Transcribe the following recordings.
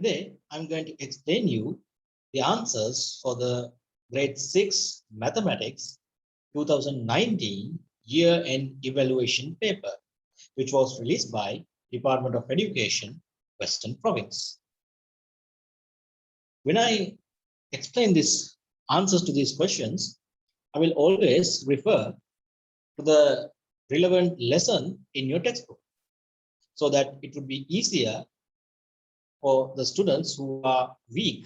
Today, I'm going to explain you the answers for the grade 6 mathematics 2019 year-end evaluation paper, which was released by Department of Education, Western Province. When I explain these answers to these questions, I will always refer to the relevant lesson in your textbook so that it would be easier for the students who are weak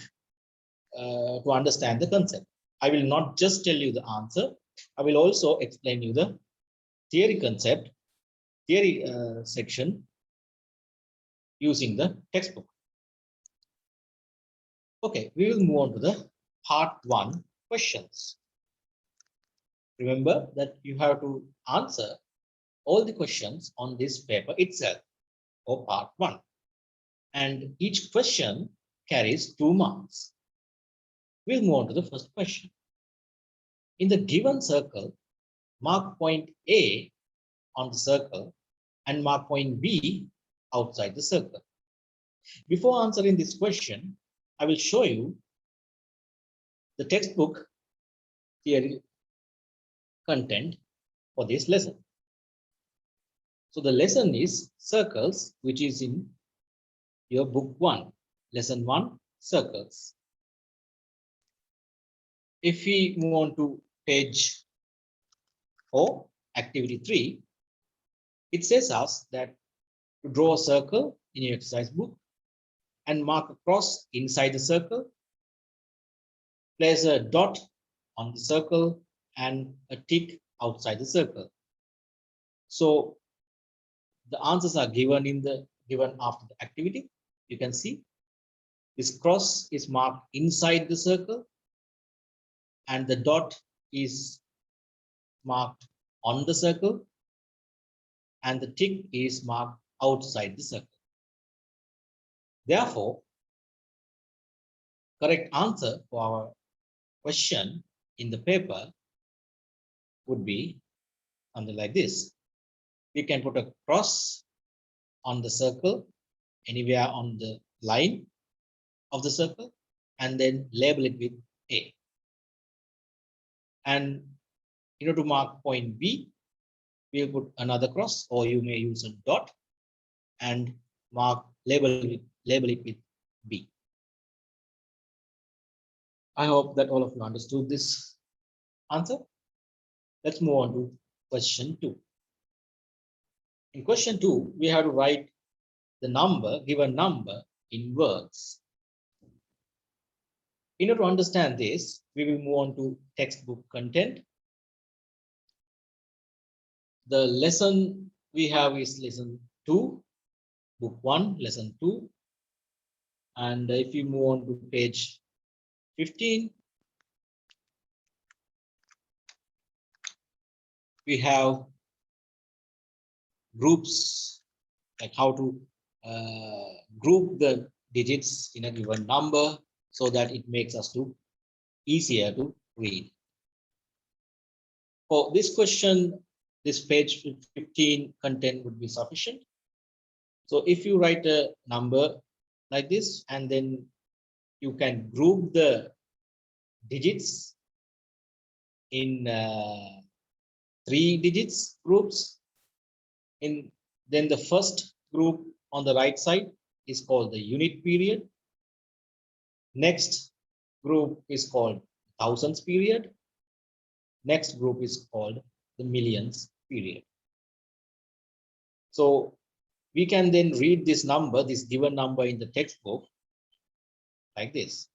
to understand the concept. I will not just tell you the answer, I will also explain you the theory concept, theory section using the textbook. Okay, we will move on to the part 1 questions. Remember that you have to answer all the questions on this paper itself or part 1. And each question carries 2 marks. We'll move on to the first question. In the given circle, mark point A on the circle and mark point B outside the circle. Before answering this question, I will show you the textbook theory content for this lesson. So the lesson is circles, which is in your book 1, lesson 1, circles. If we move on to page 4, activity 3, it says us that to draw a circle in your exercise book and mark a cross inside the circle, place a dot on the circle and a tick outside the circle. So the answers are given after the activity. You can see this cross is marked inside the circle and the dot is marked on the circle and the tick is marked outside the circle. Therefore, correct answer for our question in the paper would be something like this. We can put a cross on the circle, anywhere on the line of the circle, and then label it with A. And in order to mark point B, we'll put another cross, or you may use a dot and label it with B. I hope that all of you understood this answer. Let's move on to question 2. In question 2, we have to write the given number in words. In order to understand this, we will move on to textbook content. The lesson we have is lesson 2, book 1, lesson 2. And if you move on to page 15, we have groups, like how to group the digits in a given number so that it makes us easier to read. For this question, this page 15 content would be sufficient. So if you write a number like this, and then you can group the digits in 3 digits groups. Then the first group on the right side is called the unit period. Next group is called thousands period. Next group is called the millions period. So we can then read this number, this given number in the textbook like this.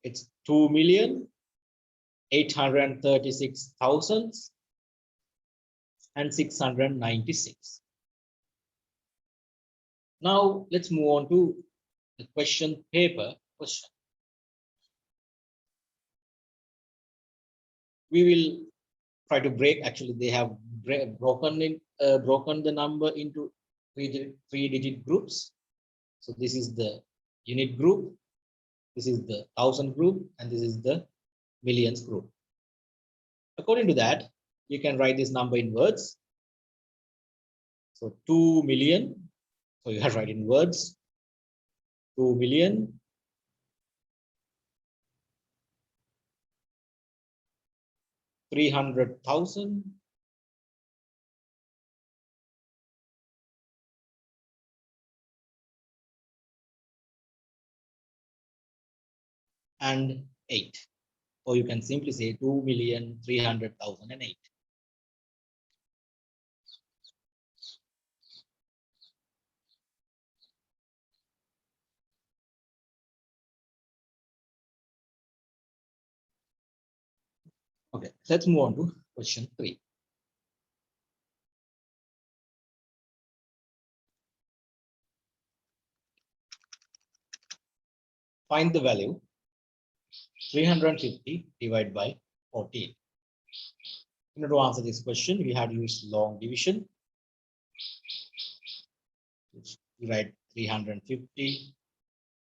It's 2,836,696. Now let's move on to the question paper question. We will try to break, actually they have broken the number into 3-digit groups. So this is the unit group, this is the thousand group, and this is the millions group. According to that, you can write this number in words. So 2 million, so you have to write in words. 2,300,000 and 8. Or you can simply say 2,300,008. Okay, let's move on to question 3. Find the value 350 divided by 14. In order to answer this question, we have used long division. We write 350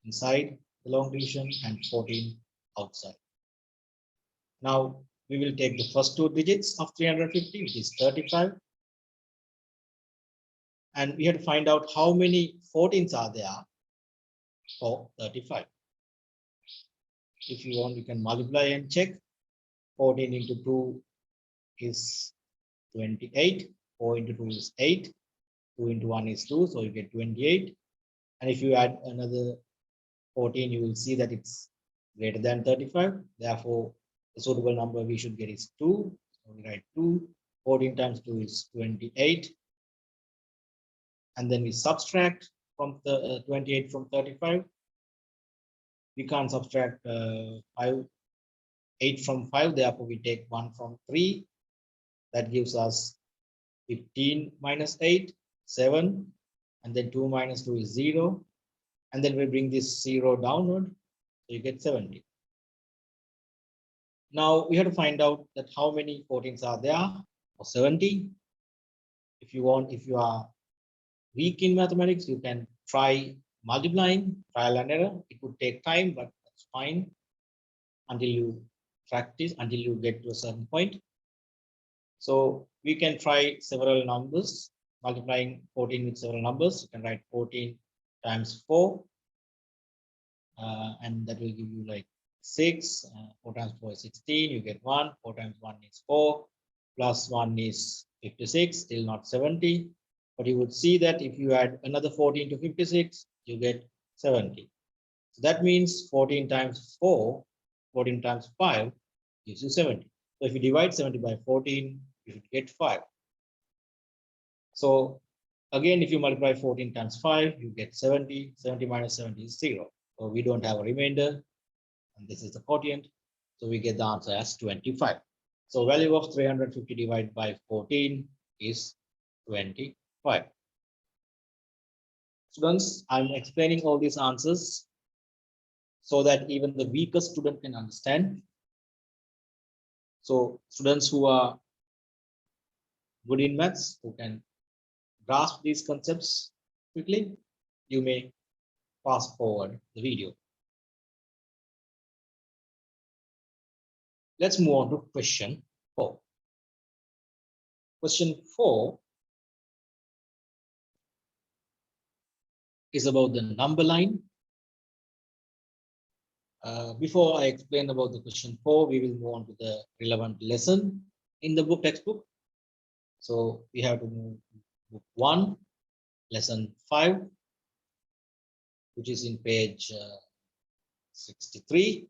inside the long division and 14 outside. Now we will take the first 2 digits of 350, which is 35. And we have to find out how many 14s are there for 35. If you want, you can multiply and check. 14 into 2 is 28. 4 into 2 is 8. 2 into 1 is 2, so you get 28. And if you add another 14, you will see that it's greater than 35. Therefore, the suitable number we should get is 2. So we write 2. 14 times 2 is 28. And then we subtract from the 28 from 35. We can't subtract 8 from 5. Therefore, we take 1 from 3. That gives us 15 minus 8, 7. And then 2 minus 2 is 0. And then we bring this 0 downward. So you get 70. Now we have to find out that how many 14s are there for 70. If you want, if you are weak in mathematics, you can try multiplying, trial and error. It would take time, but that's fine until you practice, until you get to a certain point. So we can try several numbers, multiplying 14 with several numbers. You can write 14 times 4, and that will give you like 6. 4 times 4 is 16. You get 1. 4 times 1 is 4. Plus 1 is 56. Still not 70. But you would see that if you add another 14 to 56, you get 70. So that means 14 times 4, 14 times 5 gives you 70. So if you divide 70 by 14, you should get 5. So again, if you multiply 14 times 5, you get 70. 70 minus 70 is 0. So we don't have a remainder. And this is the quotient. So we get the answer as 25. So value of 350 divided by 14 is 25. Students, I'm explaining all these answers so that even the weakest student can understand. So students who are good in maths, who can grasp these concepts quickly, you may fast forward the video. Let's move on to question 4. Question 4 is about the number line. Before I explain about the question 4, we will move on to the relevant lesson in the textbook. So we have to move to book 1, lesson 5, which is in page 63.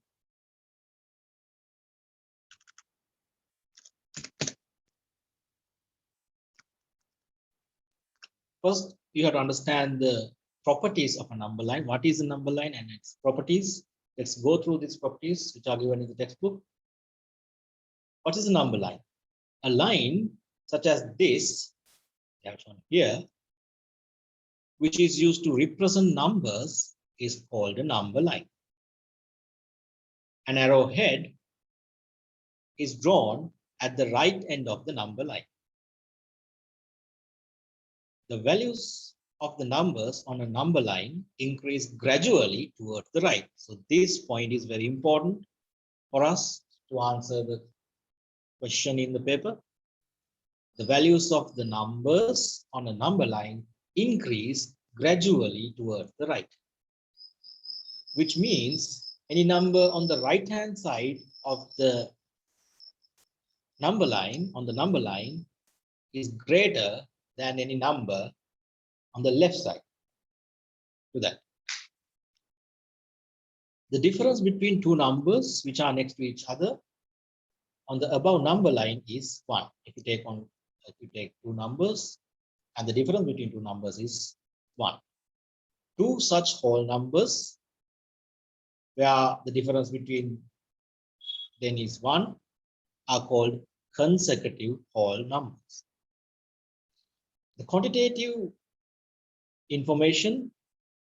First, you have to understand the properties of a number line. What is a number line and its properties? Let's go through these properties which are given in the textbook. What is a number line? A line such as this, shown here, which is used to represent numbers, is called a number line. An arrowhead is drawn at the right end of the number line. The values of the numbers on a number line increase gradually towards the right. So this point is very important for us to answer the question in the paper. The values of the numbers on a number line increase gradually towards the right. which means any number on the right hand side of the number line is greater than any number on the left side to that. The difference between two numbers which are next to each other on the above number line is 1. If you take two numbers and the difference between two numbers is 1. Two such whole numbers where the difference between them is 1 are called consecutive whole numbers. The quantitative information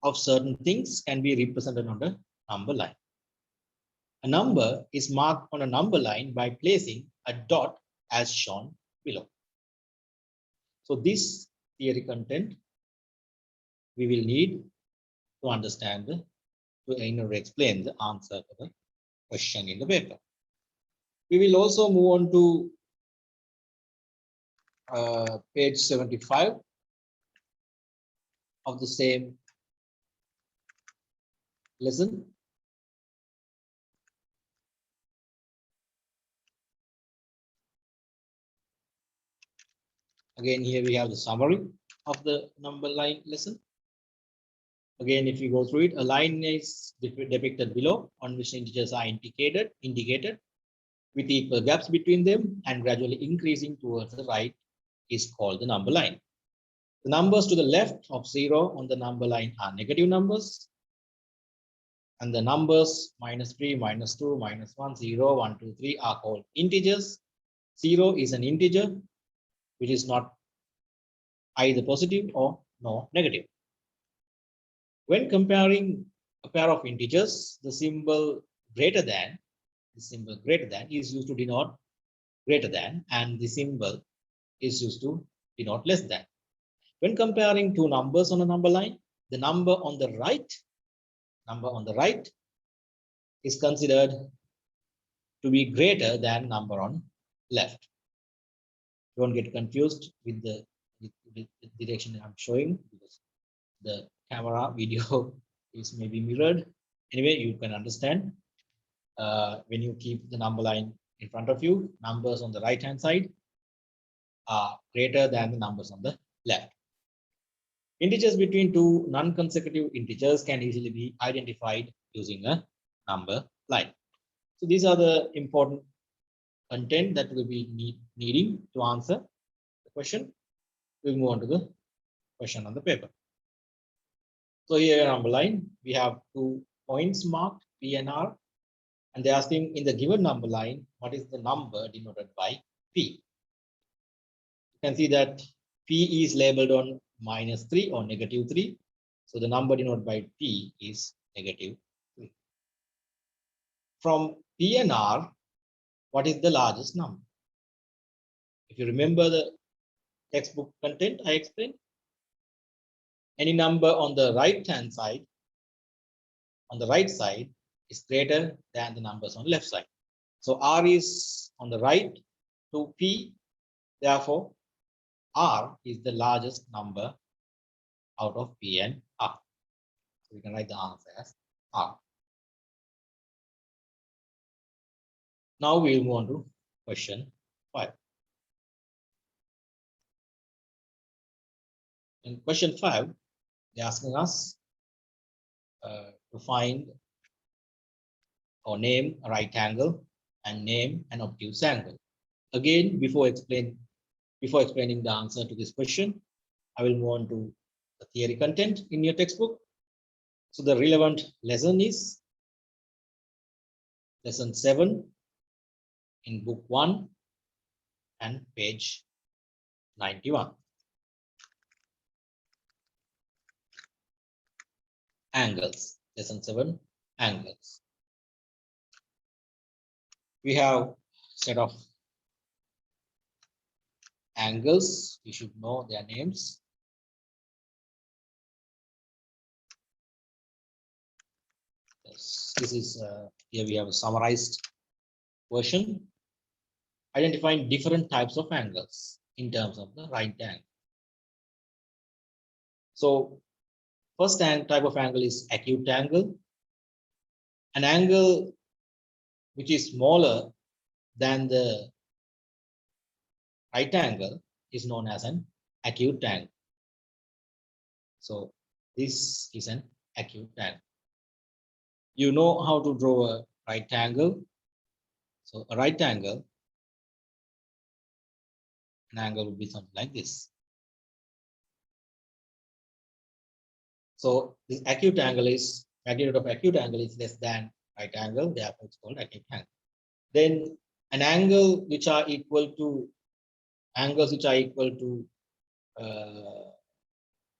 of certain things can be represented on the number line. A number is marked on a number line by placing a dot as shown below. So this theory content we will need to understand, to explain the answer to the question in the paper. We will also move on to page 75 of the same lesson. Again, here we have the summary of the number line lesson. Again, if you go through it, a line is depicted below on which integers are indicated with equal gaps between them and gradually increasing towards the right is called the number line. The numbers to the left of 0 on the number line are negative numbers. And the numbers -3, -2, -1, 0, 1, 2, 3 are called integers. 0 is an integer which is not either positive or no negative. When comparing a pair of integers, the symbol greater than is used to denote greater than, and the symbol is used to denote less than. When comparing two numbers on a number line, the number on the right is considered to be greater than number on left. Don't get confused with the direction I'm showing, because the camera video is maybe mirrored. Anyway, you can understand when you keep the number line in front of you, numbers on the right hand side are greater than the numbers on the left. Integers between two non-consecutive integers can easily be identified using a number line. So these are the important content that will be needing to answer the question. We'll move on to the question on the paper. So here number line, we have 2 points marked P and R, and they're asking in the given number line, what is the number denoted by P? You can see that P is labeled on -3 or -3. So the number denoted by P is -3. From P and R, what is the largest number? If you remember the textbook content I explained, any number on the right hand side, is greater than the numbers on the left side. So R is on the right to P, therefore R is the largest number out of P and R. So we can write the answer as R. Now we'll move on to question 5. In question 5, they're asking us to find or name a right angle and name an obtuse angle. Again, before explaining the answer to this question, I will move on to the theory content in your textbook. So the relevant lesson is lesson 7 in book 1 and page 91. Angles, lesson 7, angles. We have set of angles. You should know their names. Yes, this is here we have a summarized version identifying different types of angles in terms of the right angle. So first type of angle is acute angle. An angle which is smaller than the right angle is known as an acute angle. So this is an acute angle. You know how to draw a right angle. So a right angle, an angle would be something like this. So this acute angle is, magnitude of acute angle is less than right angle, therefore it's called acute angle. Then an angle which are equal to, angles which are equal to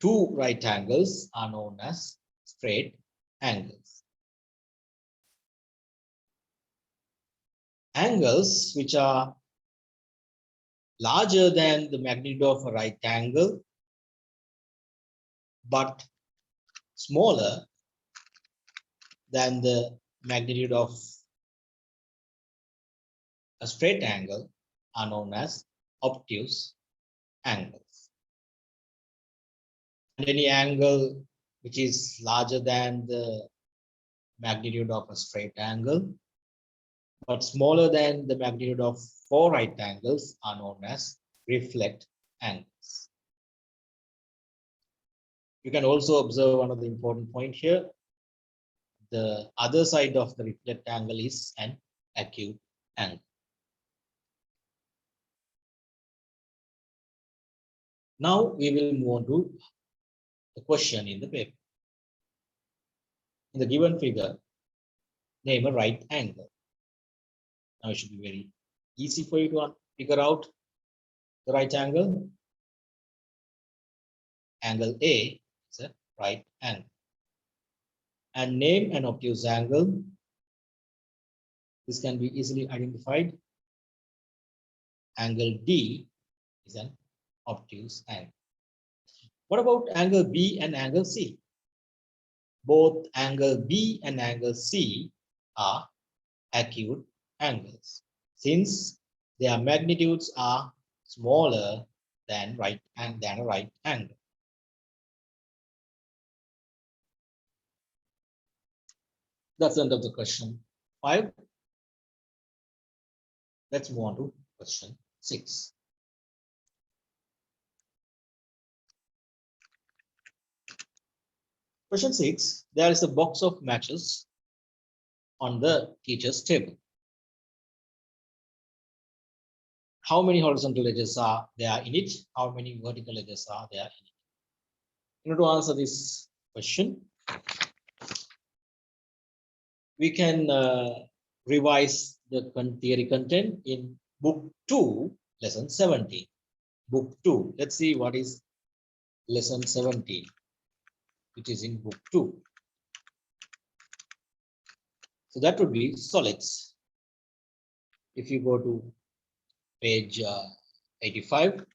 two right angles are known as straight angles. Angles which are larger than the magnitude of a right angle but smaller than the magnitude of a straight angle are known as obtuse angles. And any angle which is larger than the magnitude of a straight angle but smaller than the magnitude of four right angles are known as reflect angles. You can also observe one of the important point here. The other side of the reflect angle is an acute angle. Now we will move on to the question in the paper. In the given figure, name a right angle. Now it should be very easy for you to figure out the right angle. Angle A is a right angle. And name an obtuse angle. This can be easily identified. Angle D is an obtuse angle. What about angle B and angle C? Both angle B and angle C are acute angles, since their magnitudes are smaller than a right angle. That's the end of the question 5. Let's move on to question 6. Question 6, there is a box of matches on the teacher's table. How many horizontal edges are there in it? How many vertical edges are there in it? In order to answer this question, we can revise the theory content in book 2, lesson 17. Book 2. Let's see what is lesson 17, which is in book 2. So that would be solids. If you go to page 85,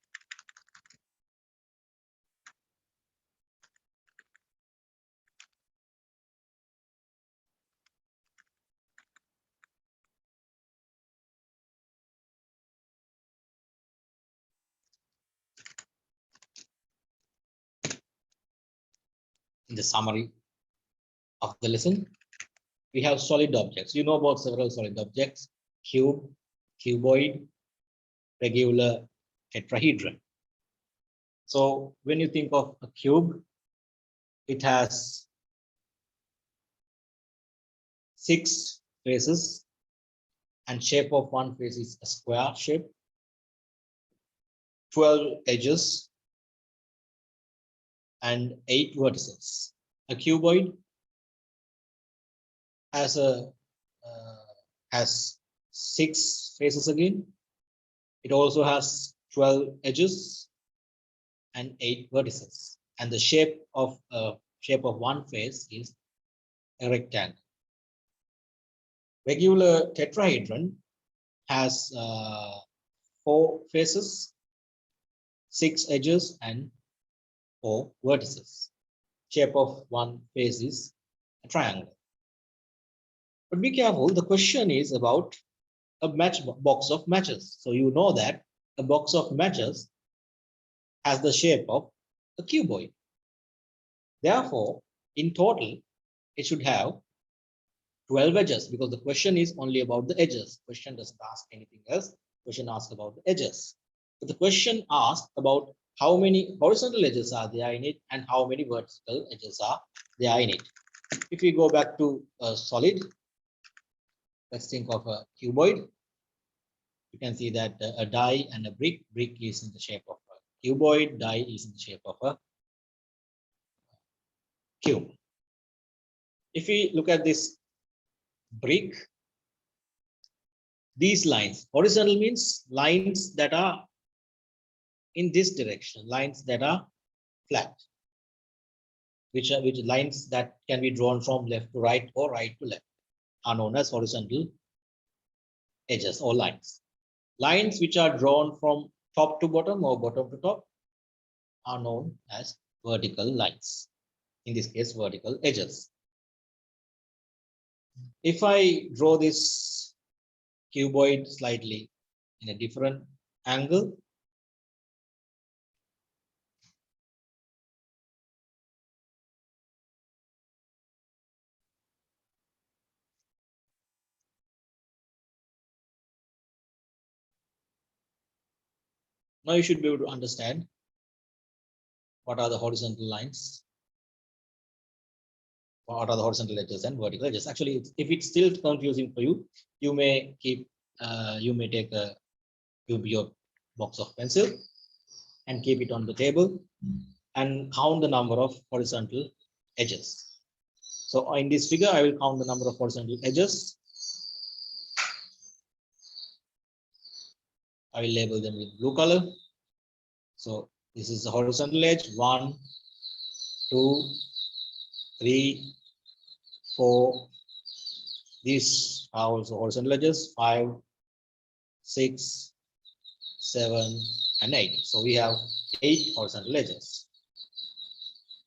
in the summary of the lesson, we have solid objects. You know about several solid objects: cube, cuboid, regular, tetrahedron. So when you think of a cube, it has 6 faces, and shape of one face is a square shape, 12 edges, and 8 vertices. A cuboid has 6 faces again. It also has 12 edges and 8 vertices, and the shape of one face is a rectangle. Regular tetrahedron has 4 faces, 6 edges, and 4 vertices. Shape of one face is a triangle. But be careful, the question is about a box of matches. So you know that a box of matches has the shape of a cuboid. Therefore, in total, it should have 12 edges, because the question is only about the edges. Question doesn't ask anything else. Question asks about the edges. But the question asks about how many horizontal edges are there in it and how many vertical edges are there in it. If we go back to a solid, let's think of a cuboid. You can see that a die and a brick. Brick is in the shape of a cuboid. Die is in the shape of a cube. If we look at this brick, these lines, horizontal means lines that are in this direction, lines that are flat, which lines that can be drawn from left to right or right to left are known as horizontal edges or lines. Lines which are drawn from top to bottom or bottom to top are known as vertical lines. In this case, vertical edges. If I draw this cuboid slightly in a different angle, now you should be able to understand what are the horizontal lines, what are the horizontal edges and vertical edges. Actually, if it's still confusing for you, you may keep, you may take your box of pencil and keep it on the table and count the number of horizontal edges. So in this figure, I will count the number of horizontal edges. I will label them with blue color. So this is the horizontal edge, 1, 2, 3, 4. These are also horizontal edges, 5, 6, 7, and 8. So we have 8 horizontal edges.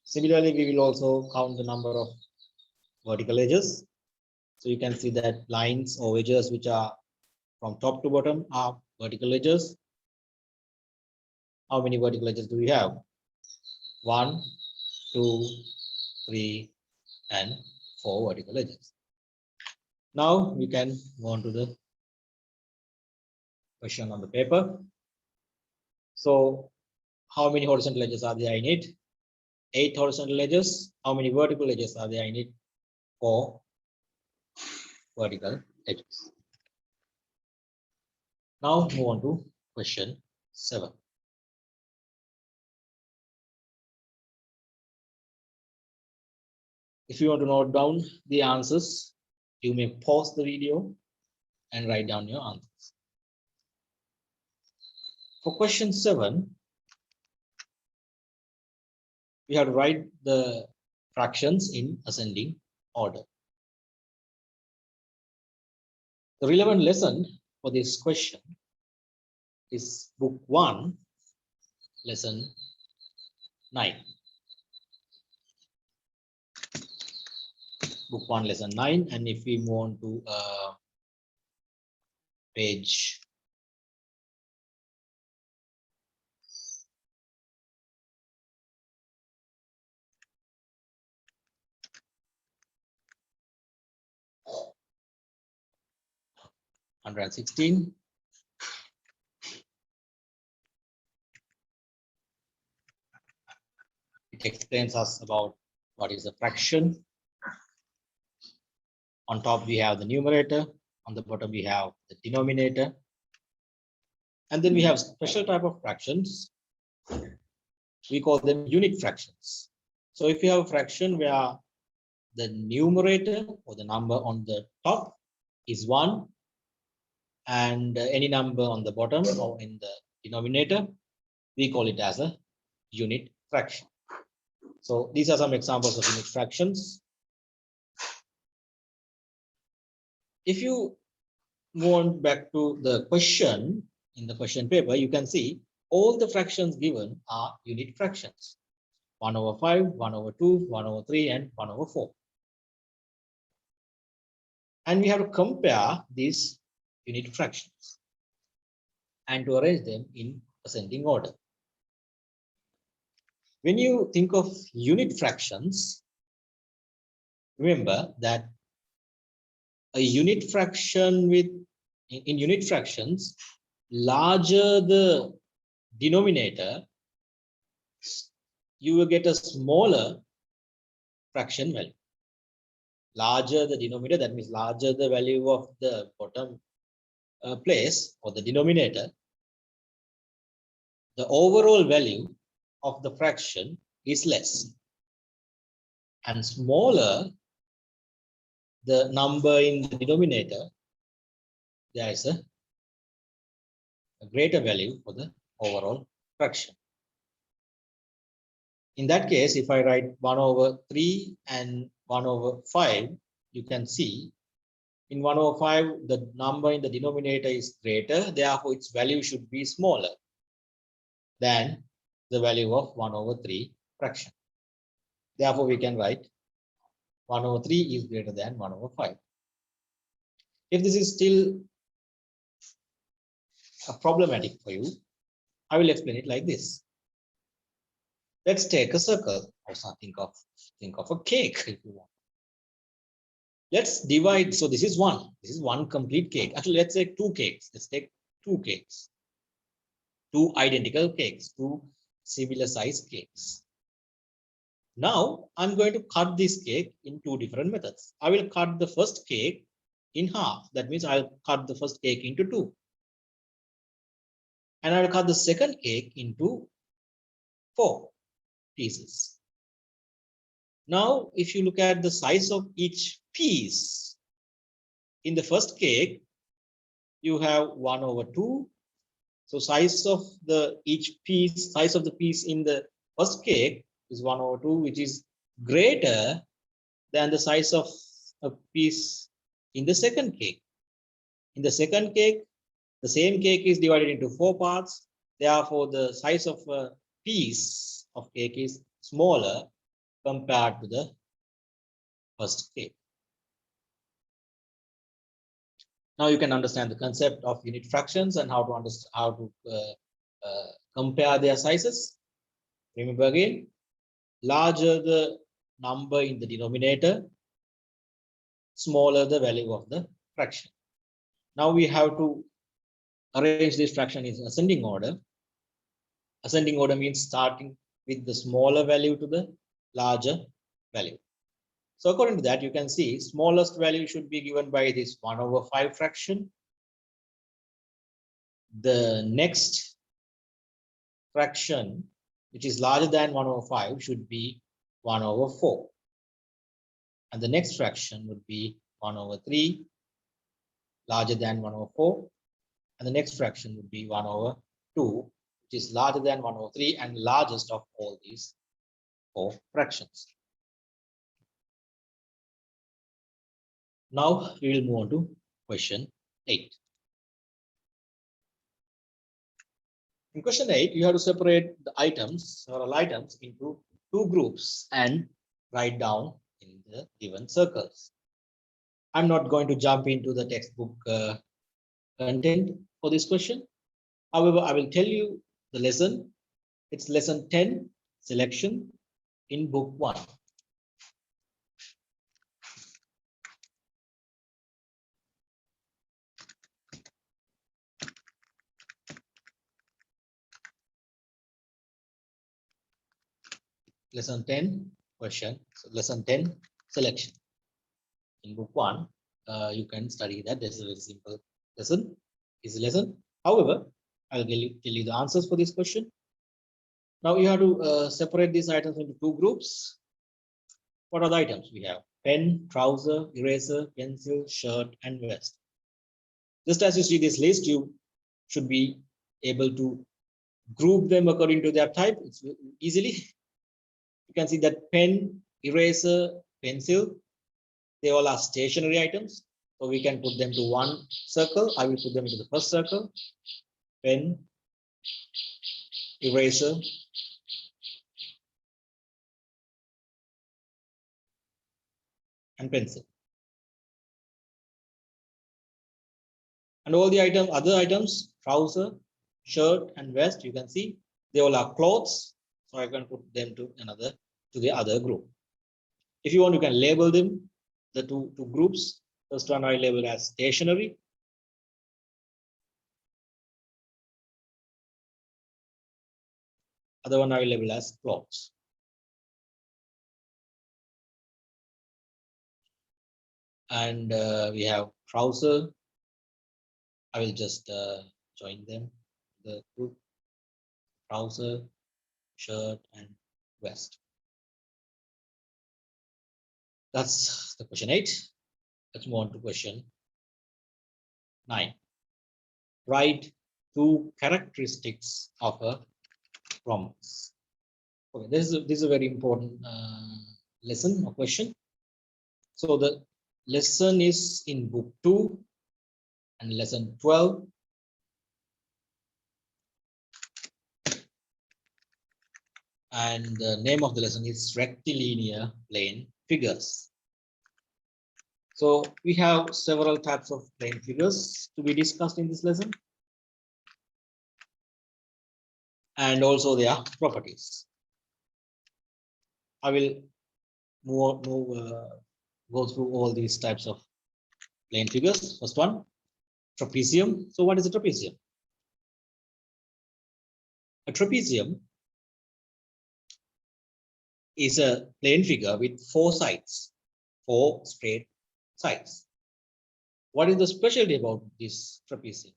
Similarly, we will also count the number of vertical edges. So you can see that lines or edges which are from top to bottom are vertical edges. How many vertical edges do we have? 1, 2, 3, and 4 vertical edges. Now we can go on to the question on the paper. So how many horizontal edges are there in it? 8 horizontal edges. How many vertical edges are there in it? 4 vertical edges. Now move on to question 7. If you want to note down the answers, you may pause the video and write down your answers. For question 7, we have to write the fractions in ascending order. The relevant lesson for this question is book 1, lesson 9. Book 1, lesson 9. And if we move on to page 116. It explains us about what is a fraction. On top we have the numerator, on the bottom we have the denominator. And then we have special type of fractions. We call them unit fractions. So if you have a fraction where the numerator or the number on the top is 1 and any number on the bottom or in the denominator, we call it as a unit fraction. So these are some examples of unit fractions. If you move on back to the question in the question paper, you can see all the fractions given are unit fractions. 1/5, 1/2, 1/3, and 1/4. And we have to compare these unit fractions and to arrange them in ascending order. When you think of unit fractions, remember that a unit fraction with, in unit fractions, larger the denominator, you will get a smaller fraction value. Larger the denominator, that means larger the value of the bottom place or the denominator, the overall value of the fraction is less. And smaller the number in the denominator, there is a greater value for the overall fraction. In that case, if I write 1/3 and 1/5, you can see in 1/5, the number in the denominator is greater, therefore its value should be smaller than the value of 1/3 fraction. Therefore, we can write 1/3 is greater than 1/5. If this is still problematic for you, I will explain it like this. Let's take a circle, or think of a cake if you want. Let's divide. So this is one complete cake. Actually, let's say two cakes. Let's take two cakes, two identical cakes, two similar sized cakes. Now I'm going to cut this cake in two different methods. I will cut the first cake in half. That means I'll cut the first cake into two. And I'll cut the second cake into 4 pieces. Now, if you look at the size of each piece, in the first cake, you have 1/2. So size of the size of the piece in the first cake is 1/2, which is greater than the size of a piece in the second cake. In the second cake, the same cake is divided into 4 parts. Therefore, the size of a piece of cake is smaller compared to the first cake. Now you can understand the concept of unit fractions and how to compare their sizes. Remember again, larger the number in the denominator, smaller the value of the fraction. Now we have to arrange this fraction in ascending order. Ascending order means starting with the smaller value to the larger value. So according to that, you can see smallest value should be given by this 1/5 fraction. The next fraction, which is larger than 1/5, should be 1/4. And the next fraction would be 1/3, larger than 1/4. And the next fraction would be 1/2, which is larger than 1/3 and largest of all these 4 fractions. Now we will move on to question 8. In question 8, you have to separate the several items into 2 groups and write down in the given circles. I'm not going to jump into the textbook content for this question. However, I will tell you the lesson. It's lesson 10, selection, in book 1. Lesson 10 question, so lesson 10 selection. In book 1, you can study that. This is a very simple lesson. Is a lesson. However, I'll tell you the answers for this question. Now you have to separate these items into 2 groups. What are the items? We have pen, trouser, eraser, pencil, shirt, and vest. Just as you see this list, you should be able to group them according to their type. It's easily. You can see that pen, eraser, pencil, they all are stationary items. So we can put them to one circle. I will put them into the first circle. Pen, eraser, and pencil. And all the other items, trouser, shirt, and vest, you can see they all are clothes. So I can put them to the other group. If you want, you can label them, the two groups. First one I label as stationary. Other one I will label as clothes. And we have trouser. I will just join them. The group trouser, shirt, and vest. That's the question 8. Let's move on to question 9. Write 2 characteristics of a rhombus. Okay, this is a very important lesson or question. So the lesson is in book 2 and lesson 12. And the name of the lesson is rectilinear plane figures. So we have several types of plane figures to be discussed in this lesson, and also their properties. I will go through all these types of plane figures. First one, trapezium. So what is a trapezium? A trapezium is a plane figure with 4 sides, 4 straight sides. What is the specialty about this trapezium?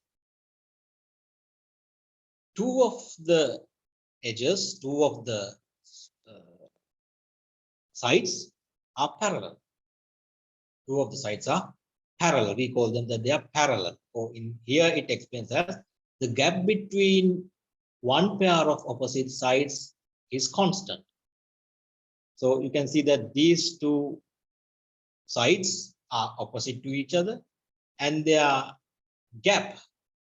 2 of the edges, 2 of the sides are parallel. 2 of the sides are parallel. We call them that they are parallel. So in here it explains as the gap between one pair of opposite sides is constant. So you can see that these 2 sides are opposite to each other, and their gap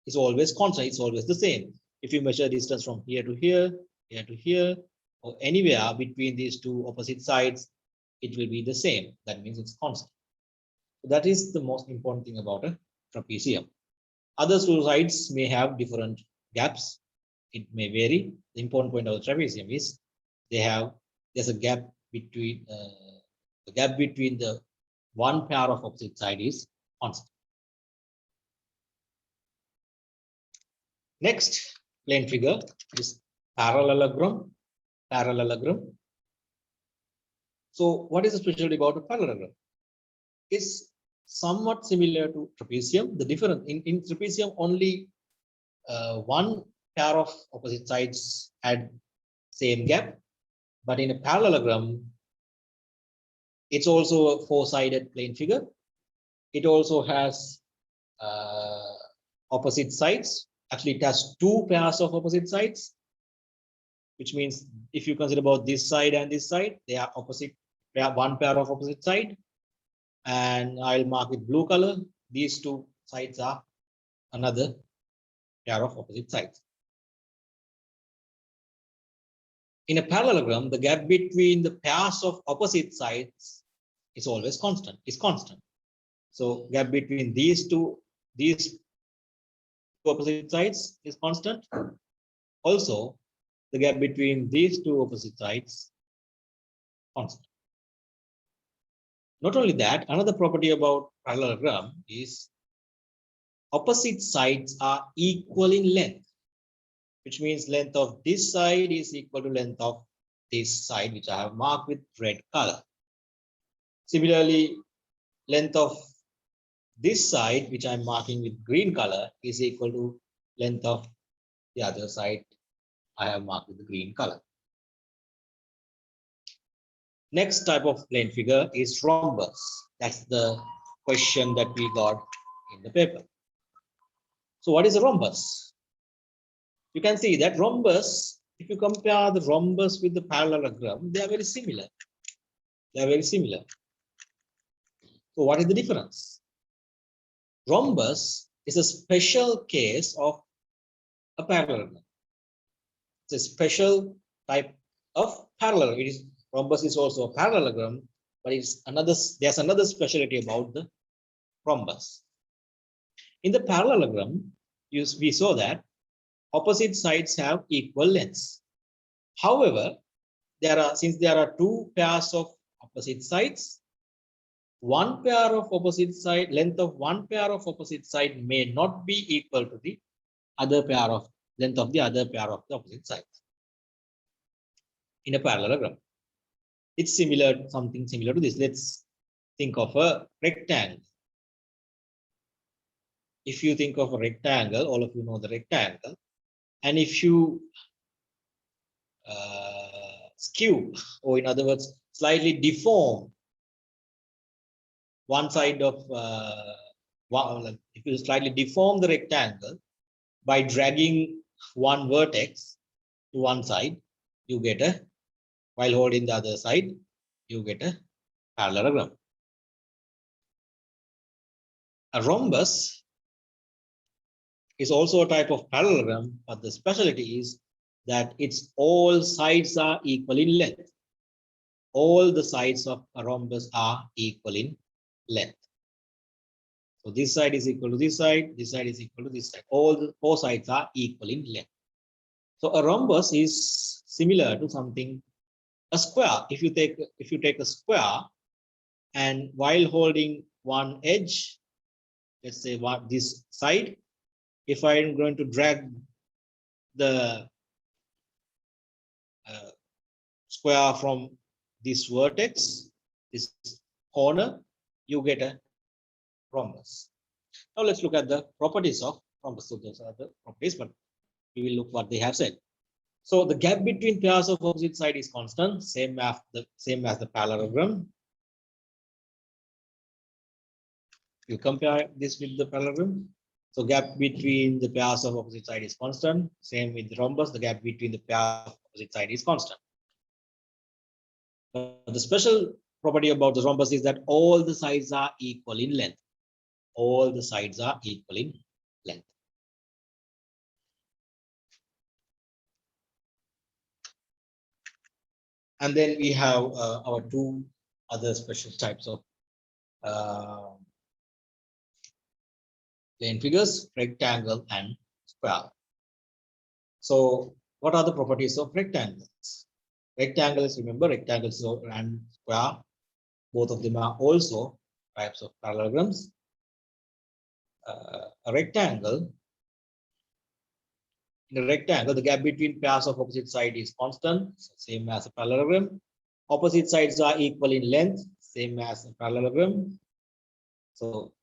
is always constant. It's always the same. If you measure distance from here to here, here to here, or anywhere between these 2 opposite sides, it will be the same. That means it's constant. So that is the most important thing about a trapezium. Other 2 sides may have different gaps. It may vary. The important point of the trapezium is there's a gap between the one pair of opposite side is constant. Next plane figure is parallelogram. Parallelogram. So what is the specialty about a parallelogram? It's somewhat similar to trapezium. The difference in trapezium, only one pair of opposite sides had same gap, but in a parallelogram, it's also a 4-sided plane figure. It also has opposite sides. Actually, it has 2 pairs of opposite sides, which means if you consider about this side and this side, they are opposite. They are one pair of opposite side, and I'll mark with blue color. These 2 sides are another pair of opposite sides. In a parallelogram, the gap between the pairs of opposite sides is always constant. Is constant. So gap between these two opposite sides is constant. Also, the gap between these 2 opposite sides constant. Not only that, another property about parallelogram is opposite sides are equal in length, which means length of this side is equal to length of this side, which I have marked with red color. Similarly, length of this side, which I'm marking with green color, is equal to length of the other side. I have marked with the green color. Next type of plane figure is rhombus. That's the question that we got in the paper. So what is a rhombus? You can see that rhombus, if you compare the rhombus with the parallelogram, they are very similar. They are very similar. So what is the difference? Rhombus is a special case of a parallelogram. It's a special type of parallelogram. Rhombus is also a parallelogram, but there's another specialty about the rhombus. In the parallelogram, we saw that opposite sides have equal lengths. However, since there are 2 pairs of opposite sides, one pair of opposite side, length of one pair of opposite side may not be equal to the other pair of length of the other pair of the opposite sides in a parallelogram. It's similar, something similar to this. Let's think of a rectangle. If you think of a rectangle, all of you know the rectangle, and if you skew, or in other words, slightly deform one side of, if you slightly deform the rectangle by dragging one vertex to one side, you get a, while holding the other side, you get a parallelogram. A rhombus is also a type of parallelogram, but the specialty is that its all sides are equal in length. All the sides of a rhombus are equal in length. So this side is equal to this side is equal to this side. All the four sides are equal in length. So a rhombus is similar to something, a square. If you take a square, and while holding one edge, let's say this side, if I am going to drag the square from this vertex, this corner, you get a rhombus. Now let's look at the properties of rhombus. So those are the properties, but we will look what they have said. So the gap between pairs of opposite side is constant, same as the parallelogram. You compare this with the parallelogram. So gap between the pairs of opposite side is constant. Same with the rhombus, the gap between the pairs of opposite side is constant. But the special property about the rhombus is that all the sides are equal in length. All the sides are equal in length. And then we have our two other special types of plane figures, rectangle and square. So what are the properties of rectangles? Rectangles, remember, rectangles and square, both of them are also types of parallelograms. A rectangle, in a rectangle, the gap between pairs of opposite side is constant, same as a parallelogram. Opposite sides are equal in length, same as a parallelogram. So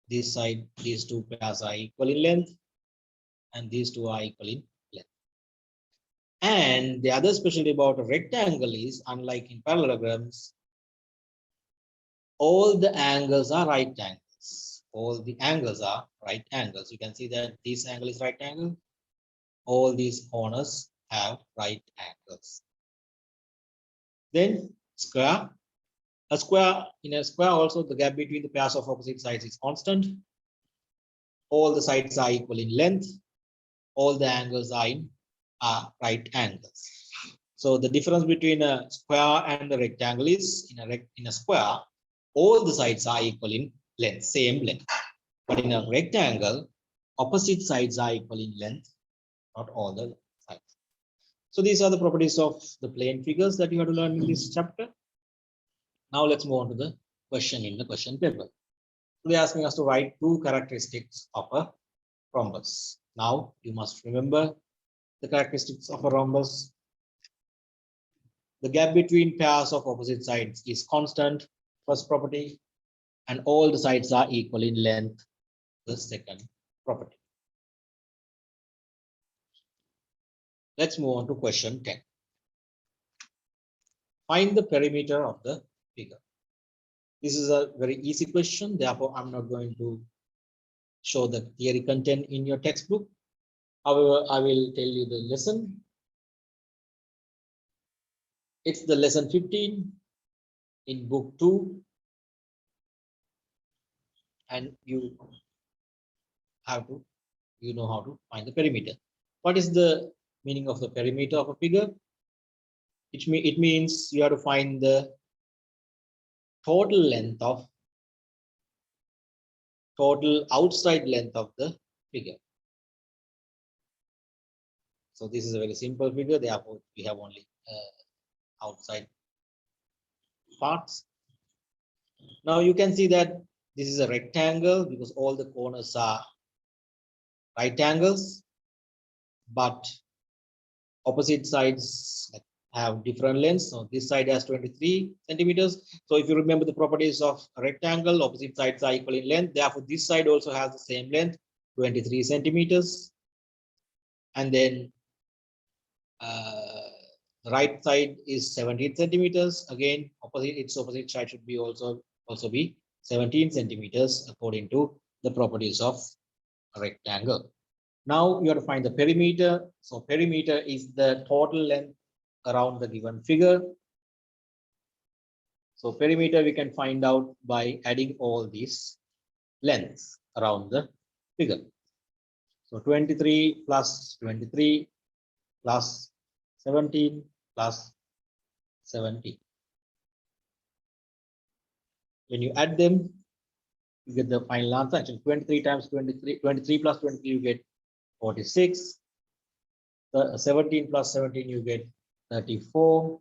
this side, these two pairs are equal in length, and these two are equal in length. And the other specialty about a rectangle is, unlike in parallelograms, all the angles are right angles. All the angles are right angles. You can see that this angle is right angle. All these corners have right angles. Then square. A square, in a square also, the gap between the pairs of opposite sides is constant. All the sides are equal in length. All the angles are right angles. So the difference between a square and a rectangle is, in a square, all the sides are equal in length, same length. But in a rectangle, opposite sides are equal in length, not all the sides. So these are the properties of the plane figures that you have to learn in this chapter. Now let's move on to the question in the question paper. So they're asking us to write two characteristics of a rhombus. Now you must remember the characteristics of a rhombus. The gap between pairs of opposite sides is constant, first property, and all the sides are equal in length, the second property. Let's move on to question 10. Find the perimeter of the figure. This is a very easy question, therefore I'm not going to show the theory content in your textbook. However, I will tell you the lesson. It's the lesson 15 in book 2, and you know how to find the perimeter. What is the meaning of the perimeter of a figure? It means you have to find the total outside length of the figure. So this is a very simple figure, therefore we have only outside parts. Now you can see that this is a rectangle because all the corners are right angles, but opposite sides have different lengths. So this side has 23 centimeters. So if you remember the properties of a rectangle, opposite sides are equal in length. Therefore, this side also has the same length, 23 centimeters. And then the right side is 17 centimeters. Again, its opposite side should be also be 17 centimeters according to the properties of a rectangle. Now you have to find the perimeter. So perimeter is the total length around the given figure. So perimeter we can find out by adding all these lengths around the figure. So 23 plus 23 plus 17 plus 17. When you add them, you get the final answer. Actually, 23 times 23 plus 23, you get 46. 17 plus 17, you get 34.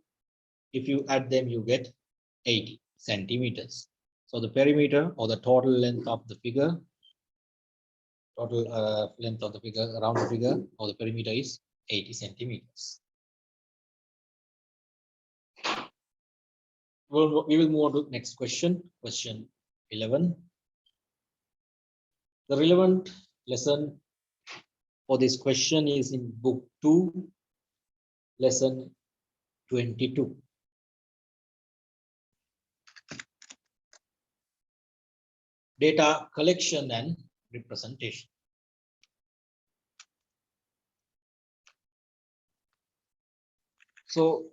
If you add them, you get 80 centimeters. So the perimeter or the total length of the figure, length of the figure around the figure or the perimeter is 80 centimeters. We will move on to next question, question 11. The relevant lesson for this question is in book 2, lesson 22. Data collection and representation. So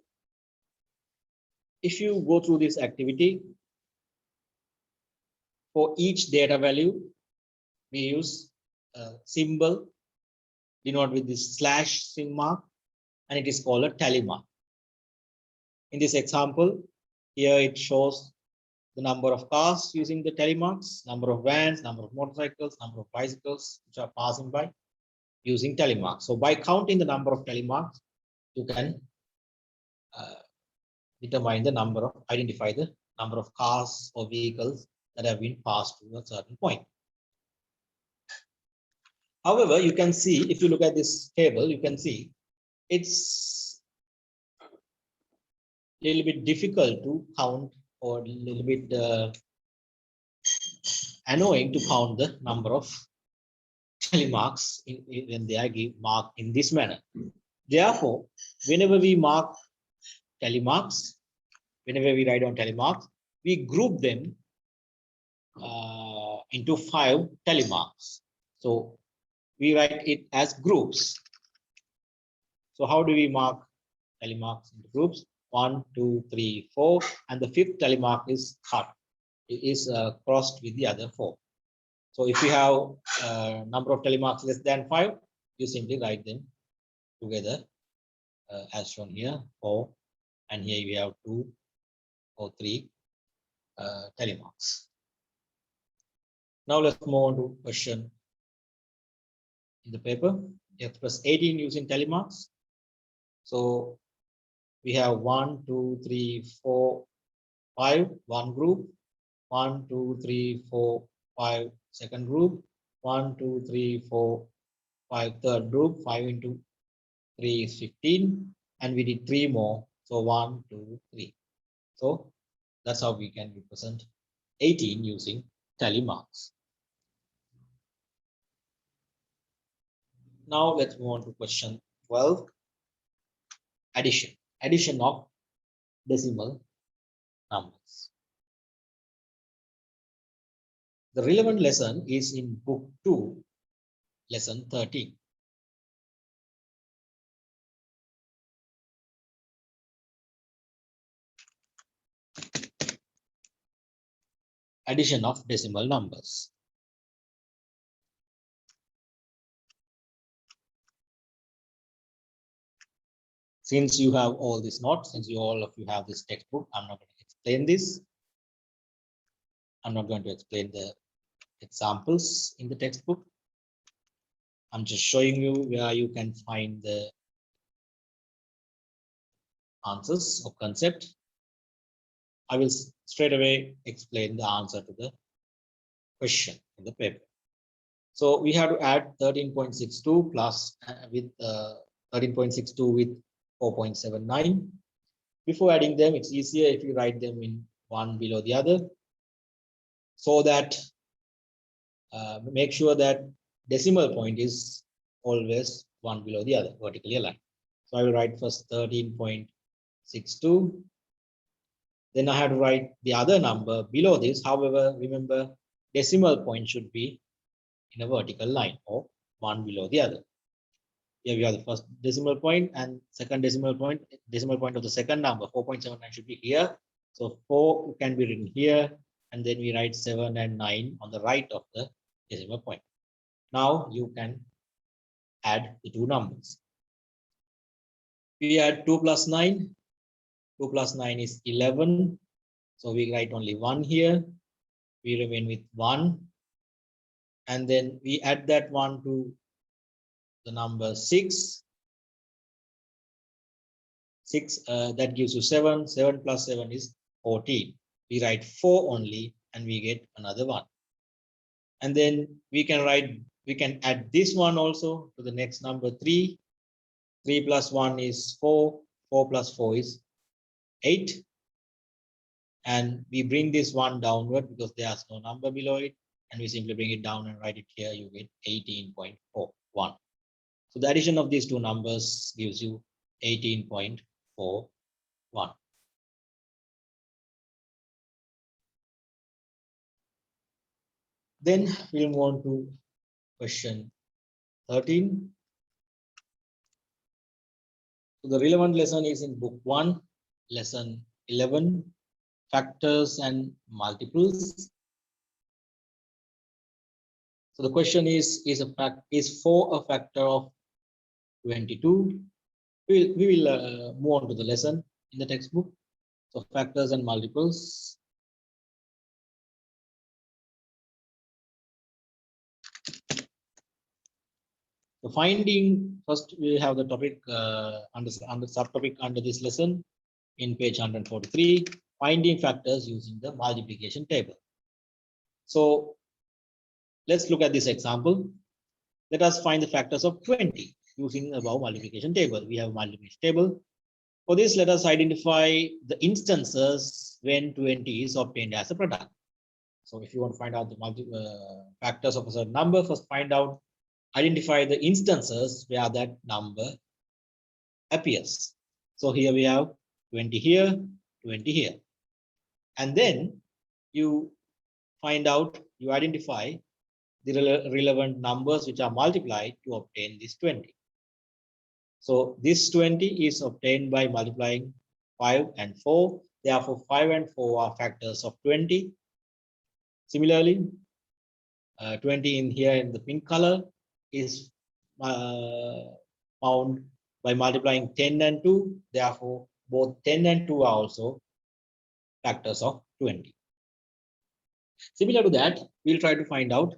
if you go through this activity, for each data value, we use a symbol denoted with this slash sign mark, and it is called a tally mark. In this example, here it shows the number of cars using the tally marks, number of vans, number of motorcycles, number of bicycles which are passing by using tally marks. So by counting the number of tally marks, you can determine the number of, identify the number of cars or vehicles that have been passed to a certain point. However, you can see, if you look at this table, you can see it's a little bit difficult to count, or a little bit annoying to count the number of tally marks when they are marked in this manner. Therefore, whenever we mark tally marks, whenever we write down tally marks, we group them into 5 tally marks. So we write it as groups. So how do we mark tally marks into groups? 1, 2, 3, 4, and the 5th tally mark is cut. It is crossed with the other 4. So if you have a number of tally marks less than 5, you simply write them together as shown here, 4, and here we have 2 or 3 tally marks. Now let's move on to question in the paper. You express 18 using tally marks. So we have 1, 2, 3, 4, 5, one group, 1, 2, 3, 4, 5, second group, 1, 2, 3, 4, 5, third group. 5 into 3 is 15, and we did 3 more. So 1, 2, 3. So that's how we can represent 18 using tally marks. Now let's move on to question 12. Addition of decimal numbers. The relevant lesson is in book 2, lesson 13. Addition of decimal numbers. Since you have all these notes, since all of you have this textbook, I'm not going to explain this. I'm not going to explain the examples in the textbook. I'm just showing you where you can find the answers or concept. I will straight away explain the answer to the question in the paper. So we have to add 13.62 plus with 13.62 with 4.79. Before adding them, it's easier if you write them in one below the other, so that make sure that decimal point is always one below the other, vertically aligned. So I will write first 13.62. Then I have to write the other number below this. However, remember, decimal point should be in a vertical line or one below the other. Here we have the first decimal point and second decimal point. Decimal point of the second number, 4.79, should be here. So 4 can be written here, and then we write 7 and 9 on the right of the decimal point. Now you can add the two numbers. We add 2 plus 9. 2 plus 9 is 11. So we write only 1 here. We remain with 1. And then we add that 1 to the number 6. 6, that gives you 7. 7 plus 7 is 14. We write 4 only and we get another 1. And then we can add this one also to the next number 3. 3 plus 1 is 4. 4 plus 4 is 8. And we bring this one downward because there's no number below it. And we simply bring it down and write it here. You get 18.41. So the addition of these two numbers gives you 18.41. Then we'll move on to question 13. So the relevant lesson is in book 1, lesson 11, factors and multiples. So the question is 4 a factor of 22? We will move on to the lesson in the textbook. So factors and multiples. The finding, first we have the topic under subtopic under this lesson in page 143, finding factors using the multiplication table. So let's look at this example. Let us find the factors of 20 using the above multiplication table. We have a multiplication table. For this, let us identify the instances when 20 is obtained as a product. So if you want to find out the factors of a certain number, first identify the instances where that number appears. So here we have 20 here, 20 here. And then you identify the relevant numbers which are multiplied to obtain this 20. So this 20 is obtained by multiplying 5 and 4. Therefore, 5 and 4 are factors of 20. Similarly, 20 in here in the pink color is found by multiplying 10 and 2. Therefore, both 10 and 2 are also factors of 20. Similar to that, we'll try to find out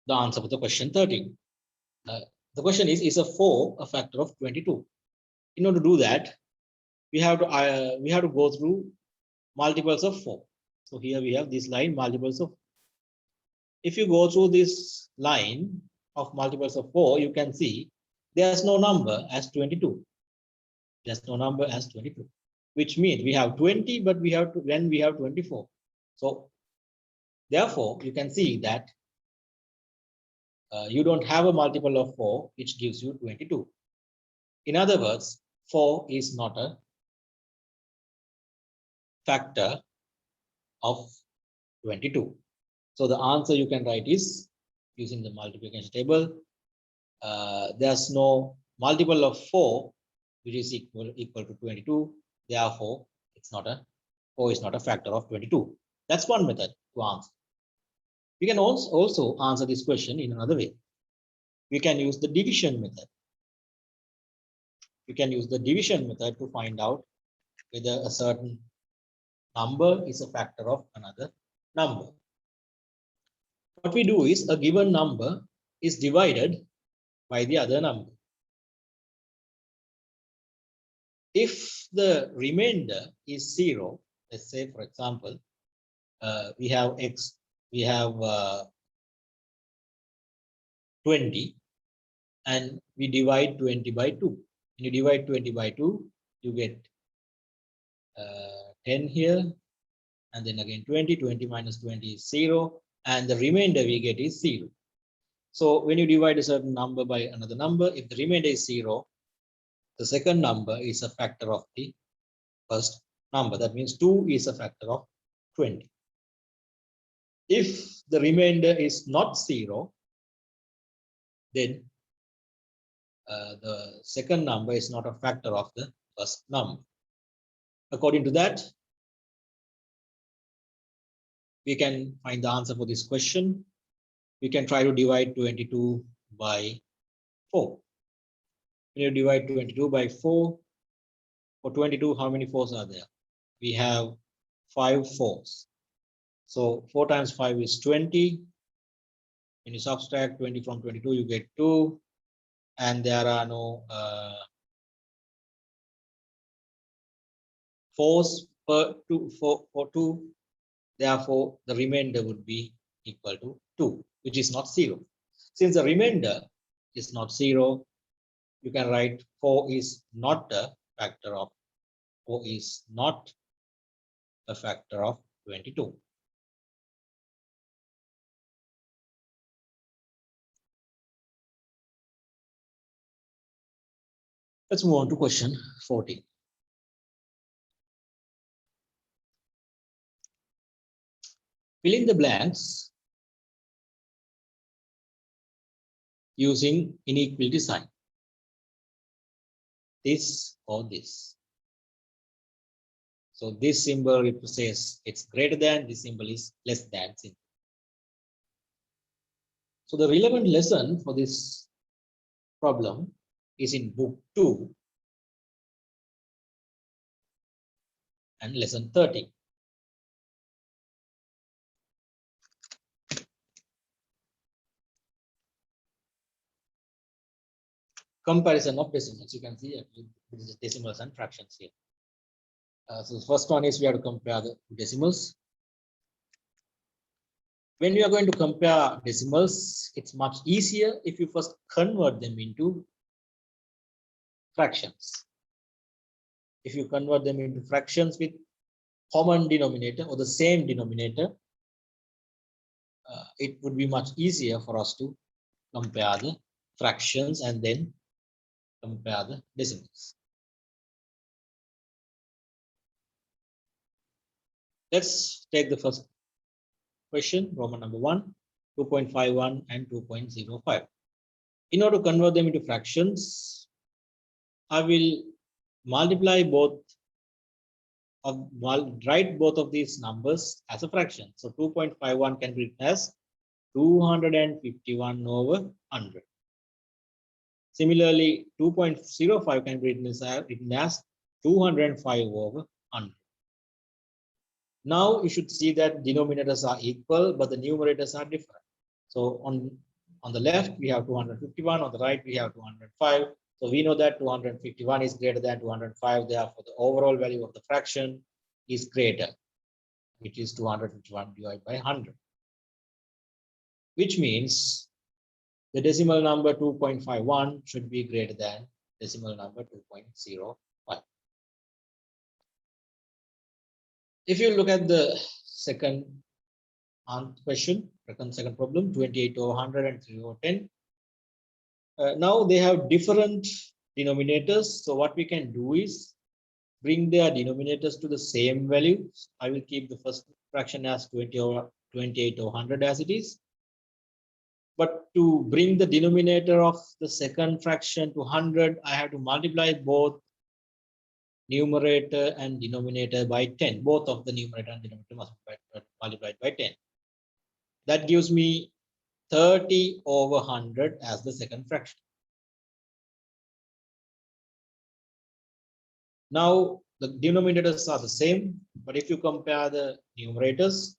the answer for the question 13. The question is a 4 a factor of 22? In order to do that, we have to go through multiples of 4. So here we have this line, multiples of. If you go through this line of multiples of 4, you can see there's no number as 22. There's no number as 22, which means we have 20, but we have 24. So therefore, you can see that you don't have a multiple of 4, which gives you 22. In other words, 4 is not a factor of 22. So the answer you can write is, using the multiplication table, there's no multiple of 4 which is equal to 22. Therefore, 4 is not a factor of 22. That's one method to answer. We can also answer this question in another way. We can use the division method. We can use the division method to find out whether a certain number is a factor of another number. What we do is, a given number is divided by the other number. If the remainder is 0, let's say, for example, we have 20, and we divide 20 by 2. When you divide 20 by 2, you get 10 here, and then again 20 minus 20 is 0, and the remainder we get is 0. So when you divide a certain number by another number, if the remainder is 0, the second number is a factor of the first number. That means 2 is a factor of 20. If the remainder is not 0, then the second number is not a factor of the first number. According to that, we can find the answer for this question. We can try to divide 22 by 4. When you divide 22 by 4, for 22, how many 4s are there? We have 5 4s. So 4 times 5 is 20. When you subtract 20 from 22, you get 2. And there are no 4s per 2 for 2. Therefore, the remainder would be equal to 2, which is not 0. Since the remainder is not 0, you can write 4 is not a factor of 22. Let's move on to question 14. Fill in the blanks using inequality sign. This or this. So this symbol says it's greater than, this symbol is less than. So the relevant lesson for this problem is in book 2 and lesson 30. Comparison of decimals. You can see decimals and fractions here. So the first one is we have to compare the decimals. When you are going to compare decimals, it's much easier if you first convert them into fractions. If you convert them into fractions with common denominator or the same denominator, it would be much easier for us to compare the fractions and then compare the decimals. Let's take the first question, Roman number 1, 2.51 and 2.05. In order to convert them into fractions, I will multiply write both of these numbers as a fraction. So 2.51 can be written as 251 over 100. Similarly, 2.05 can be written as 205 over 100. Now you should see that denominators are equal, but the numerators are different. So on the left, we have 251, on the right, we have 205. So we know that 251 is greater than 205, therefore the overall value of the fraction is greater, which is 251 divided by 100. Which means the decimal number 2.51 should be greater than decimal number 2.05. If you look at the second question, second problem, 28 over 100 and 3 over 10. Now they have different denominators. So what we can do is bring their denominators to the same value. I will keep the first fraction as 28 over 100 as it is. But to bring the denominator of the second fraction to 100, I have to multiply both numerator and denominator by 10. Both of the numerator and denominator must be multiplied by 10. That gives me 30 over 100 as the second fraction. Now the denominators are the same, but if you compare the numerators,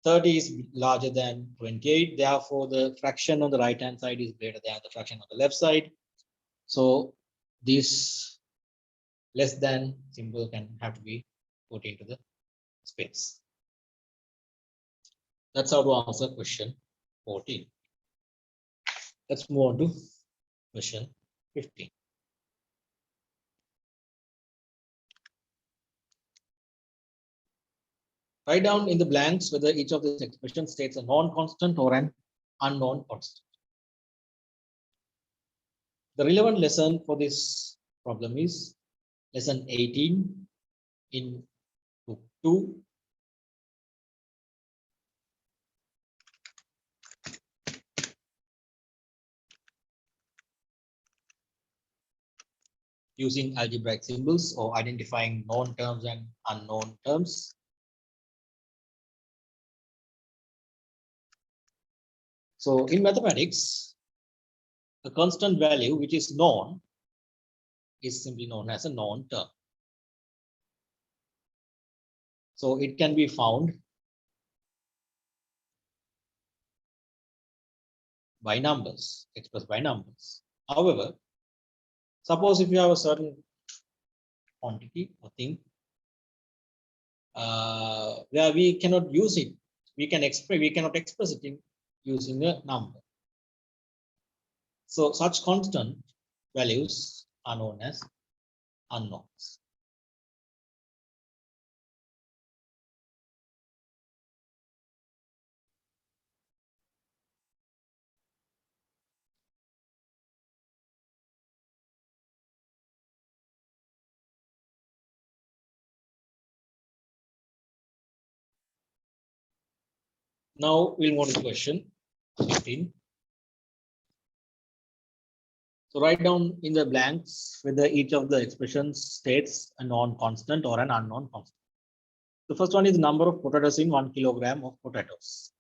30 is larger than 28. Therefore, the fraction on the right hand side is greater than the fraction on the left side. So this less than symbol can have to be put into the space. That's how to answer question 14. Let's move on to question 15. Write down in the blanks whether each of these expressions states a non-constant or an unknown constant. The relevant lesson for this problem is lesson 18 in book 2. Using algebraic symbols or identifying known terms and unknown terms. So in mathematics, a constant value which is known is simply known as a known term. So it can be found by numbers, expressed by numbers. However, suppose if you have a certain quantity or thing where we cannot use it, we cannot express it in using a number. So such constant values are known as unknowns. Now we'll move to question 15. So write down in the blanks whether each of the expressions states a non-constant or an unknown constant. The first one is the number of potatoes in 1 kilogram of potatoes.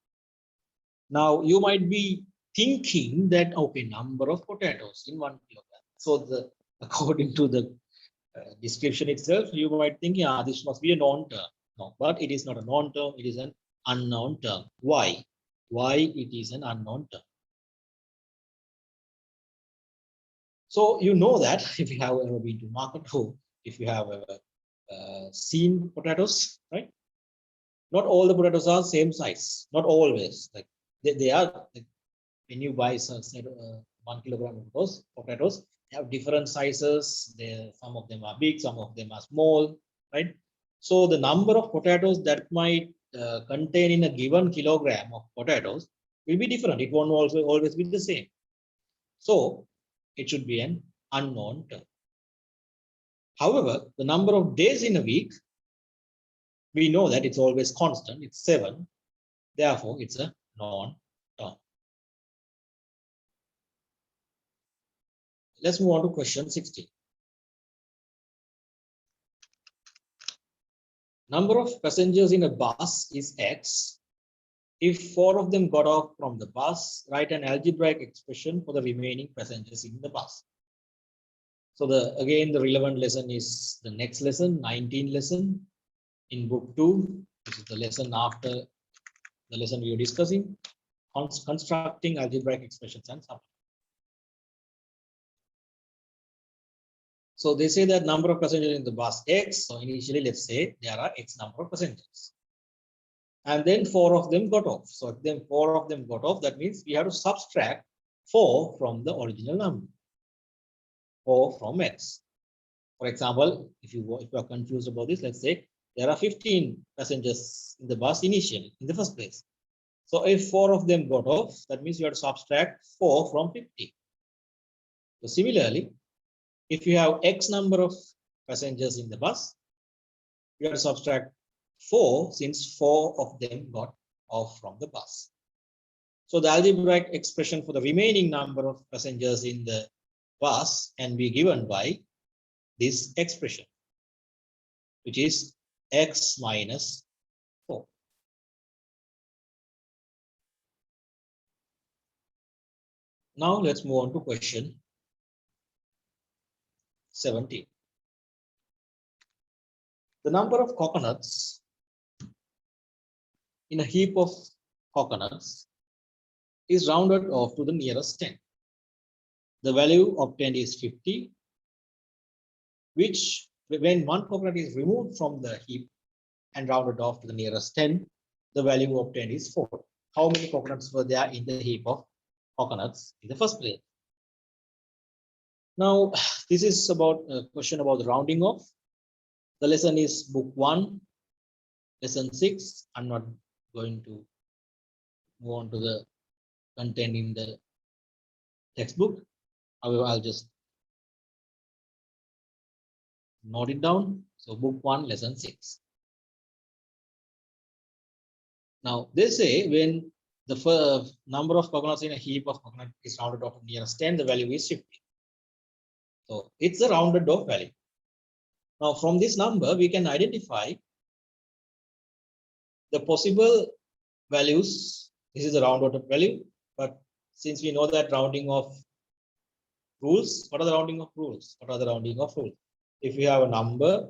Now you might be thinking that, okay, number of potatoes in 1 kilogram. So according to the description itself, you might think, yeah, this must be a known term. No, but it is not a known term, it is an unknown term. Why? Why it is an unknown term? So you know that if you have ever been to market or if you have ever seen potatoes, right? Not all the potatoes are same size. Not always. Like they are. Like, when you buy 1 kilogram of potatoes, they have different sizes. Some of them are big, some of them are small, right? So the number of potatoes that might contain in a given kilogram of potatoes will be different. It won't also always be the same. So it should be an unknown term. However, the number of days in a week, we know that it's always constant, it's 7. Therefore, it's a known term. Let's move on to question 16. Number of passengers in a bus is X. If 4 of them got off from the bus, write an algebraic expression for the remaining passengers in the bus. So again, the relevant lesson is the next lesson, 19 lesson in book 2, which is the lesson after the lesson we are discussing, constructing algebraic expressions and subject. So they say that number of passengers in the bus X. So initially, let's say there are X number of passengers. And then 4 of them got off. So if then 4 of them got off, that means we have to subtract 4 from the original number, 4 from X. For example, if you are confused about this, let's say there are 15 passengers in the bus initially, in the first place. So if 4 of them got off, that means you have to subtract 4 from 50. So similarly, if you have X number of passengers in the bus, you have to subtract 4 since 4 of them got off from the bus. So the algebraic expression for the remaining number of passengers in the bus can be given by this expression, which is X minus 4. Now let's move on to question 17. The number of coconuts in a heap of coconuts is rounded off to the nearest 10. The value obtained is 50. Which when one coconut is removed from the heap and rounded off to the nearest 10, the value obtained is 4. How many coconuts were there in the heap of coconuts in the first place? Now, this is about a question about the rounding off. The lesson is book 1, lesson 6. I'm not going to move on to the content in the textbook. However, I'll just note it down. So book 1, lesson 6. Now, they say when the number of coconuts in a heap of coconut is rounded off to nearest 10, the value is 50. So it's a rounded off value. Now, from this number, we can identify the possible values. This is a rounded off value, but since we know that rounding off rules, what are the rounding off rules? What are the rounding off rules? If you have a number,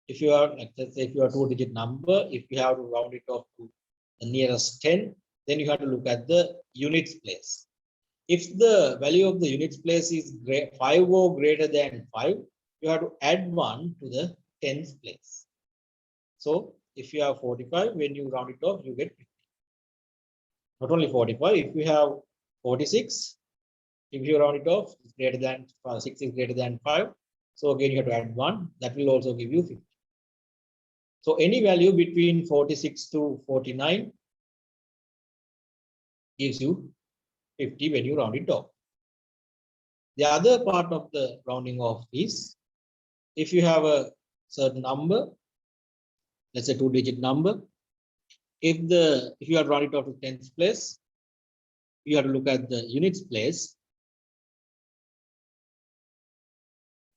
if you are, let's say, if you are 2-digit number, if you have to round it off to the nearest 10, then you have to look at the units place. If the value of the units place is 5 or greater than 5, you have to add 1 to the 10th place. So if you have 45, when you round it off, you get 50. Not only 45, if you have 46, if you round it off, it's greater than 6 is greater than 5. So again, you have to add 1. That will also give you 50. So any value between 46 to 49 gives you 50 when you round it off. The other part of the rounding off is if you have a certain number, let's say 2-digit number, if you are round it off to 10th place, you have to look at the units place,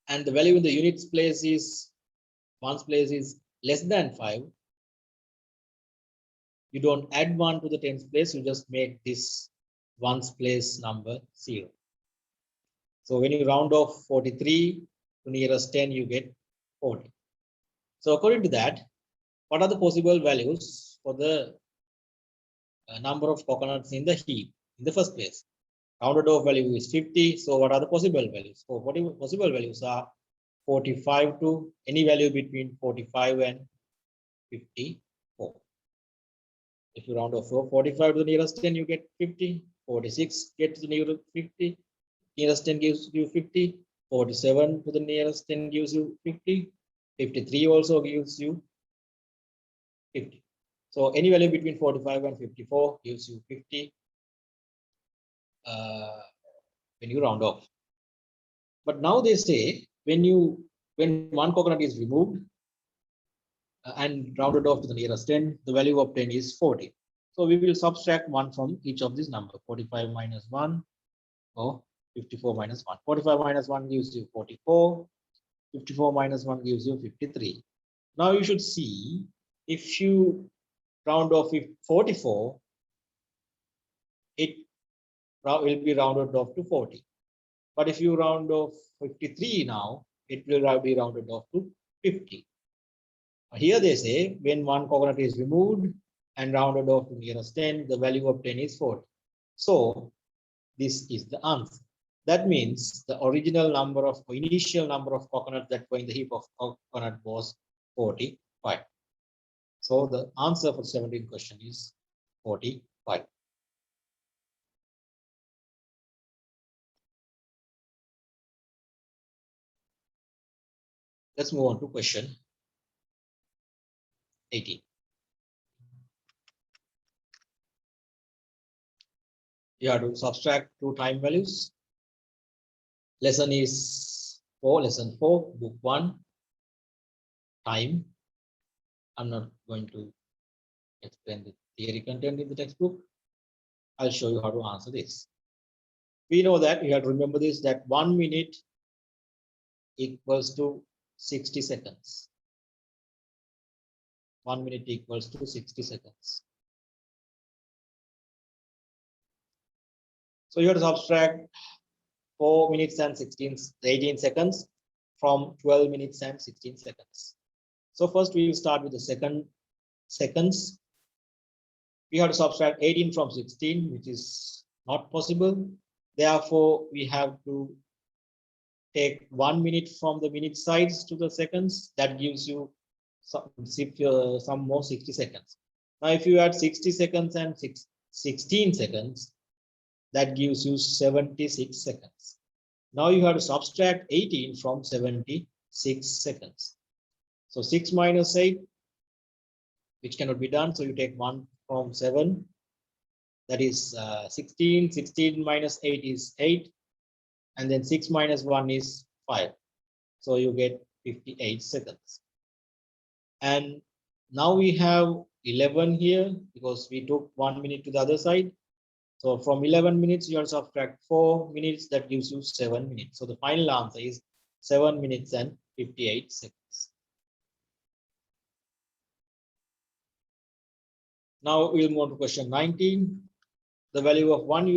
and the value in the units place is ones place is less than 5. You don't add 1 to the 10th place, you just make this ones place number 0. So when you round off 43 to nearest 10, you get 40. So according to that, what are the possible values for the number of coconuts in the heap in the first place? Rounded off value is 50. So what are the possible values? So what possible values are 45 to any value between 45 and 54. If you round off 45 to the nearest 10, you get 50. 46 get to the nearest 50. Nearest 10 gives you 50. 47 to the nearest 10 gives you 50. 53 also gives you 50. So any value between 45 and 54 gives you 50 when you round off. But now they say when one coconut is removed and rounded off to the nearest 10, the value obtained is 40. So we will subtract 1 from each of these numbers. 45 minus 1 or 54 minus 1. 45 minus 1 gives you 44. 54 minus 1 gives you 53. Now you should see if you round off 44, it will be rounded off to 40. But if you round off 53 now, it will be rounded off to 50. Here they say when one coconut is removed and rounded off to nearest 10, the value obtained is 40. So this is the answer. That means the original number of initial number of coconuts that were in the heap of coconut was 45. So the answer for the 17th question is 45. Let's move on to question 18. You have to subtract 2 time values. Lesson is 4, lesson 4, book 1, time. I'm not going to explain the theory content in the textbook. I'll show you how to answer this. We know that you have to remember this, that 1 minute equals to 60 seconds. 1 minute equals to 60 seconds. So you have to subtract 4 minutes and 18 seconds from 12 minutes and 16 seconds. So first we will start with the seconds. We have to subtract 18 from 16, which is not possible. Therefore, we have to take 1 minute from the minute sides to the seconds. That gives you some more 60 seconds. Now, if you add 60 seconds and 16 seconds, that gives you 76 seconds. Now you have to subtract 18 from 76 seconds. So 6 minus 8, which cannot be done. So you take 1 from 7. That is 16. 16 minus 8 is 8. And then 6 minus 1 is 5. So you get 58 seconds. And now we have 11 here because we took 1 minute to the other side. So from 11 minutes, you have to subtract 4 minutes. That gives you 7 minutes. So the final answer is 7 minutes and 58 seconds. Now we'll move on to question 19. The value of $1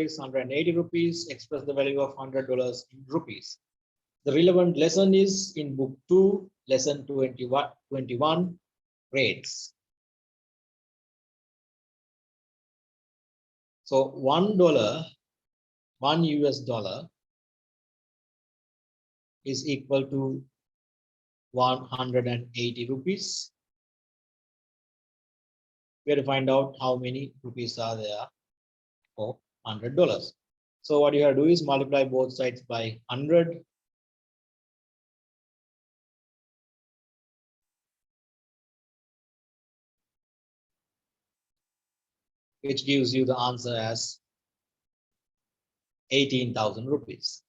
is 180 rupees. Express the value of $100 in rupees. The relevant lesson is in book 2, lesson 21, rates. So $1, $1 is equal to 180 rupees. We have to find out how many rupees are there for $100. So what you have to do is multiply both sides by 100. Which gives you the answer as 18,000 rupees.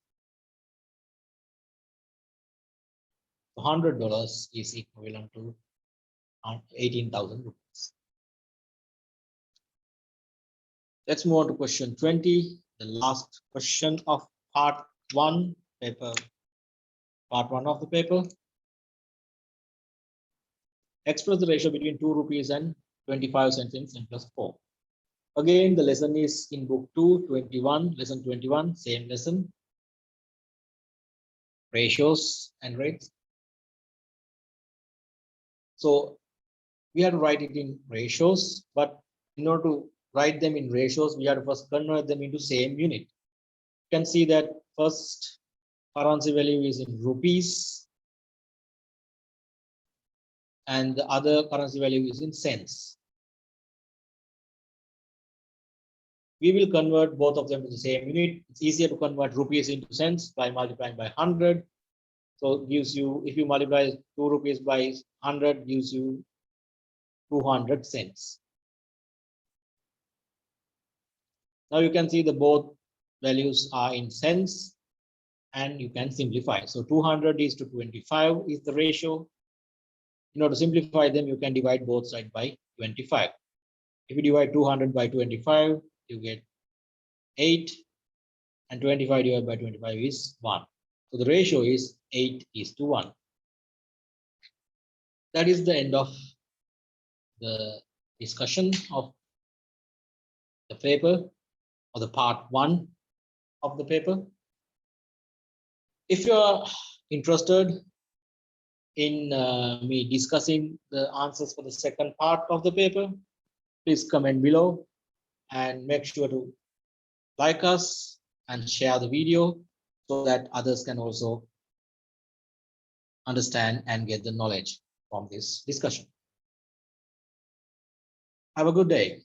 $100 is equivalent to 18,000 rupees. Let's move on to question 20, the last question of part 1 paper. Part 1 of the paper. Express the ratio between 2 rupees and 25 cents in simplest form. Again, the lesson is in book 2, 21, lesson 21, same lesson. Ratios and rates. So we have to write it in ratios, but in order to write them in ratios, we have to first convert them into same unit. You can see that first currency value is in rupees and the other currency value is in cents. We will convert both of them to the same unit. It's easier to convert rupees into cents by multiplying by 100. So it gives you, if you multiply 2 rupees by 100, gives you 200 cents. Now you can see the both values are in cents and you can simplify. So 200 is to 25 is the ratio. In order to simplify them, you can divide both sides by 25. If you divide 200 by 25, you get 8 and 25 divided by 25 is 1. So the ratio is 8:1. That is the end of the discussion of the paper or the part 1 of the paper. If you are interested in me discussing the answers for the second part of the paper, please comment below and make sure to like us and share the video so that others can also understand and get the knowledge from this discussion. Have a good day.